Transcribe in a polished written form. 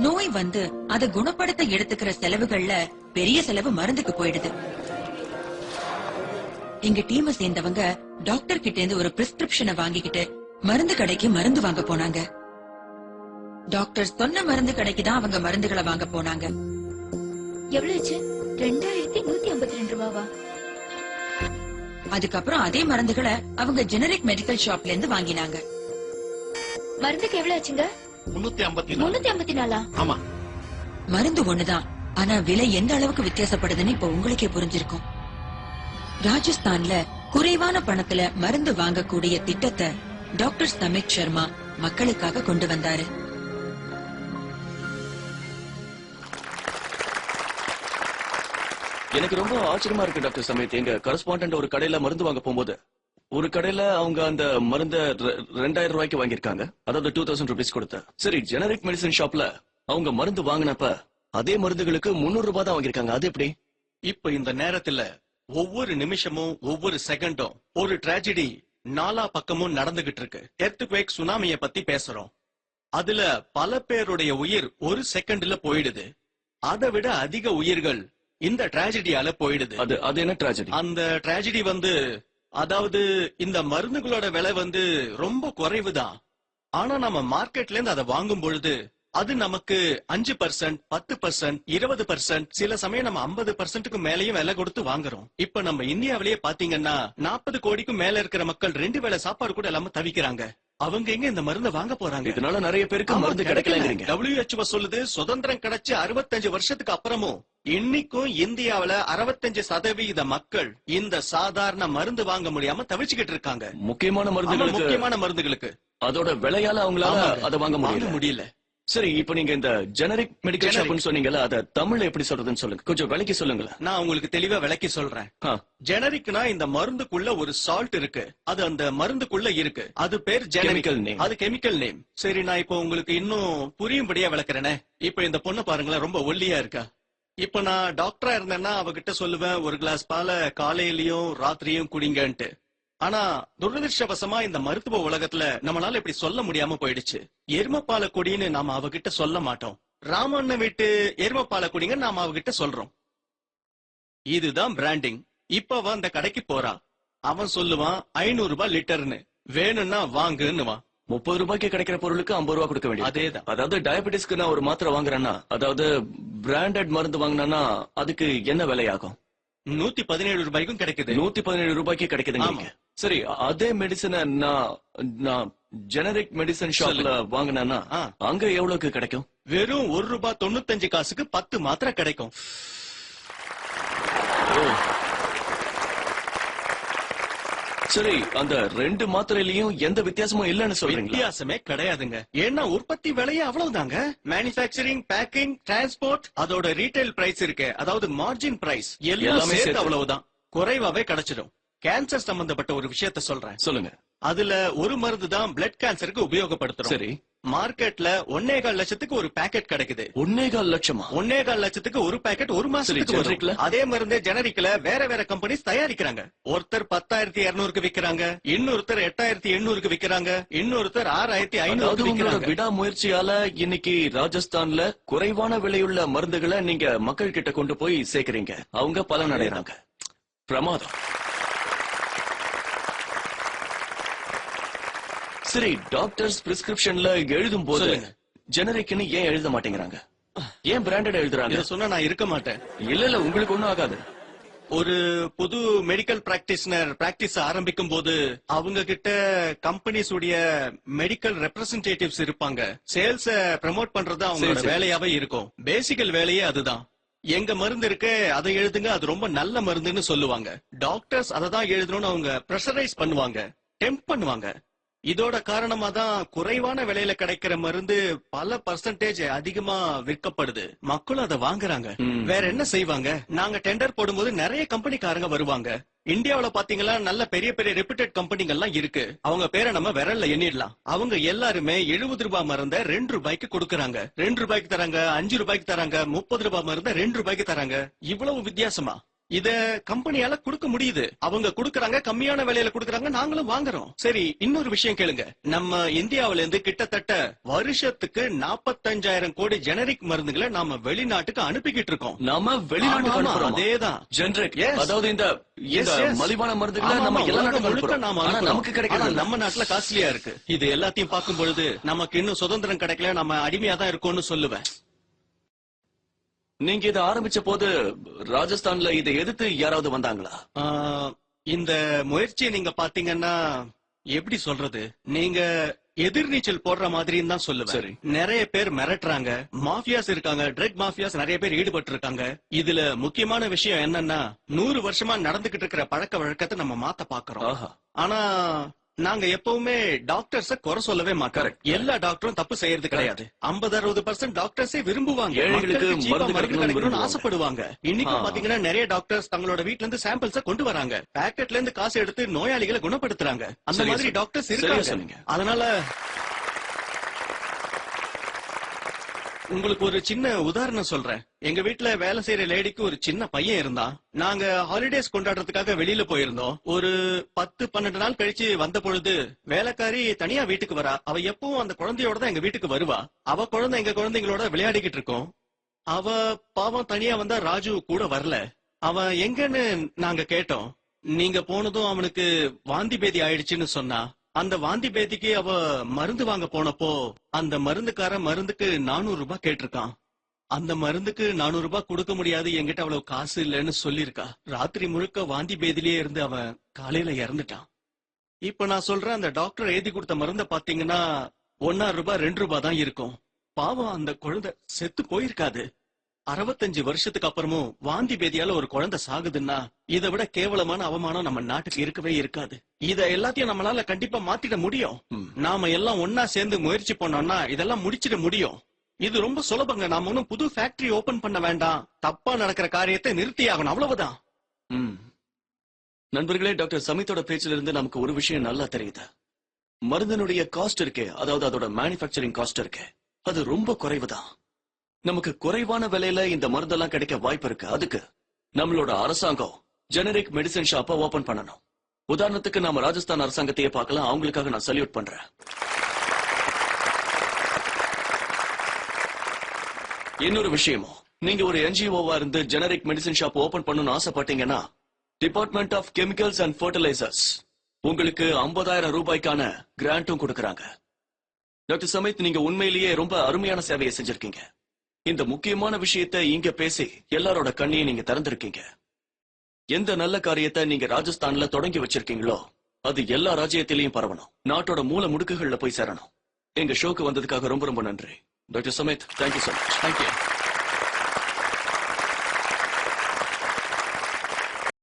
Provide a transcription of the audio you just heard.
நோய் வந்து அதை குணப்படுத்த எடுத்துக்கிற செலவுகள்ல பெரிய செலவு மருந்துக்கு போயிடுது. எங்க டீமை சேர்ந்தவங்க டாக்டர் கிட்ட இருந்து ஒரு பிரிஸ்கிரிப்ஷனை வாங்கிக்கிட்டு மருந்து கடைக்கு மருந்து வாங்க போனாங்க. டாக்டர் சொன்ன மருந்து கடைக்கு தான் அவங்க மருந்துகளை வாங்க போனாங்க. எவ்வளவு? 2152 ரூபாவா? அதுக்கப்புறம் அதே மருந்துகளை அவங்க ஜெனரிக் மெடிக்கல் ஷாப்ல இருந்து வாங்கினாங்க. மருந்துக்கு எவ்வளவு ஆச்சுங்க? 354. ஆமா, மருந்து ஒண்ணுதான், ஆனா விலை எந்த அளவுக்கு வித்தியாசப்படுதுன்னு இப்ப உங்களுக்கே புரிஞ்சிருக்கும். ராஜஸ்தான்ல குறைவான பணத்துல மருந்து வாங்கக்கூடிய திட்டத்தை டாக்டர் சமித் சர்மா மக்களுக்காக கொண்டு வந்தாரு. எனக்கு ரொம்ப ஆச்சரியமா இருக்கு டாக்டர் சமித். எங்க கரஸ்பாண்டன்ட் ஒரு கடையில மருந்து வாங்க போகும்போது ஒரு கடையில அவங்க அந்த மருந்த 2000 ரூபாய்க்கு வாங்கிருக்காங்க, அதாவது 2000 rupees கொடுத்த. சரி, ஜெனரிக் மெடிசன் ஷாப்ல அவங்க மருந்து வாங்கினப்ப அதே மருந்துகளுக்கு 300 ரூபாய் தான் வாங்கிருக்காங்க. அது எப்படி? இப்ப இந்த நேரத்துல ஒவ்வொரு நிமிஷமும் ஒவ்வொரு செகண்டும் ஒரு டிராஜடி நாலா பக்கமும் நடந்துகிட்டு இருக்கு. எர்த்குவேக், சுனாமிய பத்தி பேசுறோம். அதுல பல பேருடைய உயிர் ஒரு செகண்ட்ல போயிடுது. அதை விட அதிக உயிர்கள் இந்த டிராஜடியால போயிடுது. அது என்ன டிராஜடி? அந்த டிராஜடி அதாவது இந்த மருந்துகளோட விலை ரொம்ப குறைவுதான். ஆனா நம்ம மார்க்கெட்ல இருந்து அதை வாங்கும் பொழுது அது நமக்கு 5%, 10%, 20%, சில சமயம் நம்ம 50%க்கு மேலேயும் விலை கொடுத்து வாங்குறோம். இப்ப நம்ம இந்தியாவிலேயே பாத்தீங்கன்னா 40 கோடிக்கும் மேல இருக்கிற மக்கள் 2 வேளை சாப்பாடு கூட இல்லாம தவிக்கிறாங்க. அவங்க எங்க இந்த மருந்தை வாங்க போறாங்க? இதனால நிறைய பேருக்கு மருந்து கிடைக்கலங்கிறீங்க. WHO சொல்லுது, சுதந்திரம் கிடைச்சு 65 வருஷத்துக்கு அப்புறமும் இன்னைக்கும் இந்தியாவில 65% மக்கள் இந்த சாதாரண மருந்து வாங்க முடியாம தவிச்சுக்கிட்டு இருக்காங்க. முக்கியமான மருந்துகளுக்கு அதோட விலையால அவங்களால அதை வாங்க முடியல. சரி, இப்ப நீங்க இந்த ஜெனரிக் மெடிக்கல் ஷாப்னு சொன்னீங்கல்ல, அத தமிழ்ல எப்படி சொல்றதுன்னு சொல்லுங்க. கொஞ்சம் விளக்கி சொல்லுங்களேன். நான் உங்களுக்கு தெளிவா விளக்கி சொல்றேன். ஜெனரிக்னா இந்த மருந்துக்குள்ள ஒரு சால்ட் இருக்கு, அது அந்த மருந்துக்குள்ள இருக்கு. அது பேர் கெமிக்கல் நேம். அது கெமிக்கல் நேம். சரி, நான் இப்ப உங்களுக்கு இன்னும் புரியும்படியா விளக்குறேனே. இப்ப இந்த பொண்ணு பாருங்களேன், ரொம்ப ஒல்லியா இருக்கா. இப்ப நான் டாக்டரா இருந்தேன்னா அவகிட்ட சொல்லுவேன், ஒரு கிளாஸ் பாலை காலையிலயும் ராத்திரியும் குடிங்கன்ட்டு. ஆனா துரதிருஷ்டவசமா இந்த மருத்துவ உலகத்துல நம்மளால இப்படி சொல்ல முடியாம போயிடுச்சு. எருமப்பால குடின்னு நாம அவகிட்ட சொல்ல மாட்டோம். ராமண்ண வீட்டு எருமப்பால குடிங்க நாம அவகிட்ட சொல்றோம். இதுதான் பிராண்டிங். இப்ப அவன் அந்த கடைக்கு போறா, அவன் சொல்லுவான் 500 ரூபாய் லிட்டர்னு, வேணும்னா வாங்குன்னுவான். 30 ரூபாய்க்கு கிடைக்கிற பொருளுக்கு 50 ரூபாய் கொடுக்க வேண்டியது. அதேதான். அதாவது டயபெட்டிஸ்க்கு நான் ஒரு மாத்திரை வாங்குறேன்னா, அதாவது பிராண்டட் மருந்து வாங்கினா அதுக்கு என்ன விலையாகும்? 117 ரூபாய்க்கும் கிடைக்குது. 117 ரூபாய்க்கு கிடைக்குதுங்க. சரி, அதே மெடிசனை நான் ஜெனரிக் மெடிசன் ஷாப்ல வாங்கினா அங்க எவ்வளவுக்கு கிடைக்கும்? வெறும் 1 ரூபாய் 95 காசுக்கு 10 மாத்திரை கிடைக்கும். சரி, அந்த 2 மாத்திரையிலயும் எந்த வித்தியாசமும் இல்லன்னு சொல்றீங்க? வித்தியாசமே கிடையாதுங்க. ஏன்னா உற்பத்தி விலையே அவ்வளவுதாங்க. மேனுஃபேக்சரிங், பேக்கிங், டிரான்ஸ்போர்ட், அதோட ரீட்டைல் பிரைஸ் இருக்கு, அதாவது மார்ஜின் பிரைஸ் எல்லாமே சேர்த்து அவ்வளவுதான். குறைவாவே கிடைச்சிடும். கேன்சர் சம்பந்தப்பட்ட ஒரு விஷயத்த சொல்றேன். சொல்லுங்க. அதுல ஒரு மருந்து தான் பிளட் கேன்சருக்கு உபயோகப்படுத்துறோம். சரி, மார்க்கெட்ல 1.25 லட்சத்துக்கு ஒரு பாக்கெட் கிடைக்குது. 1.25 லட்சமா? 1.25 லட்சத்துக்கு ஒரு பாக்கெட் ஒரு மாசத்துக்கு வரும். அதே மருந்தே ஜெனரிக்ல வேற வேற கம்பெனிஸ் தயாரிக்கிறாங்க. ஒருத்தர் 10,200க்கு விக்கிறாங்க, இன்னொருத்தர் 8,800க்கு விக்கிறாங்க, இன்னொருத்தர் 6,500க்கு விக்கிறாங்க. விடாமுயற்சியால இன்னைக்கு ராஜஸ்தான்ல குறைவான விலையுள்ள மருந்துகளை நீங்க மக்கள் கிட்ட கொண்டு போய் சேர்க்கிறீங்க. அவங்க பலன் அடைறாங்க. பிரமாதம். சரி, டாக்டர்ஸ் பிரிஸ்கிரிப்ஷன்ல எழுதும் போது ஜெனரிக்னு ஏன் எழுத மாட்டேங்கிறாங்க? ஏன் பிராண்டட் எழுதுறாங்க? இத சொன்னா நான் இருக்க மாட்டேன். இல்ல, உங்களுக்கு ஒண்ணும் ஆகாது. ஒரு புது மெடிக்கல் பிராக்டிஷனர் பிராக்டிஸ் ஆரம்பிக்கும் போது அவங்க கிட்ட கம்பெனிஸ் உடைய மெடிக்கல் ரெப்ரசன்டேட்டிவ்ஸ் இருப்பாங்க. சேல்ஸ ப்ரமோட் பண்றது அவங்களோட வேலையாவே இருக்கும். பேசிக்கல் வேலையே அதுதான். எங்க மருந்து இருக்கு, அதை எழுதுங்க, அது ரொம்ப நல்ல மருந்துன்னு சொல்லுவாங்க. டாக்டர்ஸ் அதை தான் எழுதணும்னு அவங்க பிரஷரைஸ் பண்ணுவாங்க, டெம்ப் பண்ணுவாங்க. இதோட காரணமா தான் குறைவான விலையில கிடைக்கிற மருந்து பல பர்சன்டேஜ் அதிகமா விற்கப்படுது. மக்களும் அதை வாங்குறாங்க. வேற என்ன செய்வாங்க? நாங்க டெண்டர் போடும்போது நிறைய கம்பெனிக்காரங்க வருவாங்க. இந்தியாவில பாத்தீங்களா, நல்ல பெரிய பெரிய ரெப்யூட்டட் கம்பெனிகள்லாம் இருக்கு. அவங்க பேரை நம்ம விரல்ல எண்ணிடலாம். அவங்க எல்லாருமே 70 ரூபாய் மருந்த 2 ரூபாய்க்கு கொடுக்கறாங்க. 2 ரூபாய்க்கு தராங்க, 5 ரூபாய்க்கு தராங்க, 30 ரூபாய் மருந்த 2 ரூபாய்க்கு தராங்க. இவ்வளவு வித்தியாசமா? இத கம்பெனியால கொடுக்க முடியுது. அவங்க கொடுக்கறாங்க, கம்மியான விலையில கொடுக்கறாங்க, நாங்களும் வாங்குறோம். சரி, இன்னொரு விஷயம் கேளுங்க. நம்ம இந்தியாவில இருந்து கிட்டத்தட்ட வருஷத்துக்கு 45,000 கோடி ஜெனரிக் மருந்துகளை நாம வெளிநாட்டுக்கு அனுப்பிக்கிட்டு இருக்கோம். நாம வெளிநாட்டுக்கு அனுப்புறோம். அதேதான் ஜெனரிக், அதாவது இந்த மலிவான மருந்துகளை நம்ம எல்லா நாட்டுக்கும் அனுப்புறோம். ஆனா நமக்கு கிடைக்கிறது நம்ம நாட்டுல காஸ்ட்லியா இருக்கு. இது எல்லாத்தையும் பார்க்கும் பொழுது நமக்கு இன்னும் சுதந்திரம் கிடைக்கல, நம்ம அடிமையா தான் இருக்கோம்னு சொல்லுவேன். நீங்க இதை ஆரம்பிச்ச போது ராஜஸ்தான்ல இதை எதிர்த்து யாராவது வந்தாங்களா? இந்த முயற்சியை நீங்க பாத்தீங்கன்னா எப்படி சொல்றது, நீங்க எதிர்நீச்சல் போடுற மாதிரின்னு தான் சொல்லுவேன். நிறைய பேர் மிரட்டுறாங்க, மாஃபியாஸ் இருக்காங்க, ட்ரக் மாஃபியாஸ் நிறைய பேர் ஈடுபட்டு இருக்காங்க. இதுல முக்கியமான விஷயம் என்னன்னா 100 வருஷமா நடந்துகிட்டு இருக்கிற பழக்க வழக்கத்தை நம்ம மாத்த பாக்குறோம். ஆனா நாங்க எப்பவுமே டாக்டர்ஸ குறை சொல்லவே மாட்டோம். எல்லா டாக்டரும் தப்பு செய்யறது கிடையாது. 50-60% டாக்டர்ஸே விரும்புவாங்க, ஏழைகளுக்கு மருந்து கிடைக்கணும்னு ஆசைப்படுவாங்க. இன்னைக்கு பாத்தீங்கன்னா நிறைய டாக்டர்ஸ் தங்களோட வீட்ல இருந்து சாம்பிள்ஸ கொண்டு வராங்க, பேக்கெட்ல இருந்து காசு எடுத்து நோயாளிகளை குணப்படுத்துறாங்க. அந்த மாதிரி டாக்டர்ஸ் இருக்காங்க. அதனால உங்களுக்கு ஒரு சின்ன உதாரணம் சொல்றேன். எங்க வீட்டுல வேலை செய்யற லேடிக்கு ஒரு சின்ன பையன் இருந்தான். நாங்க ஹாலிடேஸ் கொண்டாடுறதுக்காக வெளியில போயிருந்தோம். ஒரு 10-12 நாள் கழிச்சு வந்த பொழுது வேலைக்காரி தனியா வீட்டுக்கு வரா. அவ எப்பவும் அந்த குழந்தையோட தான் எங்க வீட்டுக்கு வருவா. அவ குழந்தை எங்க குழந்தைங்களோட விளையாடிக்கிட்டு இருக்கோம். அவ பாவம் தனியா வந்தா, ராஜு கூட வரல. அவன் எங்கன்னு நாங்க கேட்டோம். நீங்க போனதும் அவனுக்கு வாந்தி பேதி ஆயிடுச்சுன்னு சொன்னா. அந்த வாந்தி பேதிக்கு அவ மருந்து வாங்க போனப்போ அந்த மருந்துக்கார மருந்துக்கு 400 ரூபாய் கேட்டிருக்கான். அந்த மருந்துக்கு 400 ரூபாய் கொடுக்க முடியாது, என்கிட்ட அவ்வளவு காசு இல்லைன்னு சொல்லிருக்கா. ராத்திரி முழுக்க வாந்தி பேதிலேயே இருந்து அவன் காலையில இறந்துட்டான். இப்ப நான் சொல்றேன், அந்த டாக்டர் எழுதி கொடுத்த மருந்த பாத்தீங்கன்னா 1 ரூபாய் 2 ரூபாய் தான் இருக்கும். பாவம், அந்த குழந்தை செத்து போயிருக்காது. 65 வருஷத்துக்கு அப்புறமும் வாந்தி பேதியால ஒரு குழந்தை சாகுதுன்னா இதை விட கேவலமான அவமானம் நம்ம நாட்டுக்கு இருக்கவே இருக்காது. இத எல்லாத்தையும் நம்மளால கண்டிப்பா மாத்திட முடியும். நாம எல்லாம் ஒன்னா சேர்ந்து முயற்சி பண்ணோம்னா இதெல்லாம் முடிச்சிட முடியும். இது ரொம்ப சுலபங்க. நாம ஒன்னும் புது ஃபேக்டரி ஓபன் பண்ண வேண்டாம். தப்பா நடக்கிற காரியத்தை நிறுத்தி ஆகணும், அவ்வளவுதான். நண்பர்களே, டாக்டர் சமித்தோட பேச்சில இருந்து நமக்கு ஒரு விஷயம் நல்லா தெரியுது. மருந்தினுடைய காஸ்ட் இருக்கே, அதாவது அதோட மேனுஃபேக்சரிங் காஸ்ட் இருக்கே, அது ரொம்ப குறைவுதான். நமக்கு குறைவான விலையில இந்த மருந்தெல்லாம் கிடைக்க வாய்ப்பு இருக்கு. அதுக்கு நம்மளோட அரசாங்கம் ஜெனரிக் மெடிசன் ஷாப்பை ஓபன் பண்ணணும். உதாரணத்துக்கு நாம ராஜஸ்தான் அரசாங்கத்தையே பார்க்கலாம். அவங்களுக்காக நான் சல்யூட் பண்றேன். இன்னொரு விஷயமும், நீங்க ஒரு என்ஜிஓவா இருந்து ஜெனரிக் மெடிசன் ஷாப் ஓபன் பண்ணணும்னு ஆசைப்பட்டீங்கன்னா department of chemicals and fertilizers உங்களுக்கு 50,000 ரூபாய்க்கான கிராண்டும் கொடுக்கறாங்க. டாக்டர் சமித், நீங்க உண்மையிலேயே ரொம்ப அருமையான சேவையை செஞ்சிருக்கீங்க. இந்த முக்கியமான விஷயத்தை இங்க பேசி எல்லாரோட கண்ணையும் நீங்க திறந்திருக்கீங்க. எந்த நல்ல காரியத்தை நீங்க ராஜஸ்தான்ல தொடங்கி வச்சிருக்கீங்களோ அது எல்லா ராஜ்யத்திலையும் பரவணும், நாட்டோட மூல முடுக்குகள்ல போய் சேரணும். எங்க ஷோக்கு வந்ததுக்காக ரொம்ப ரொம்ப நன்றி doctor Samit. Thank you so much. Thank you.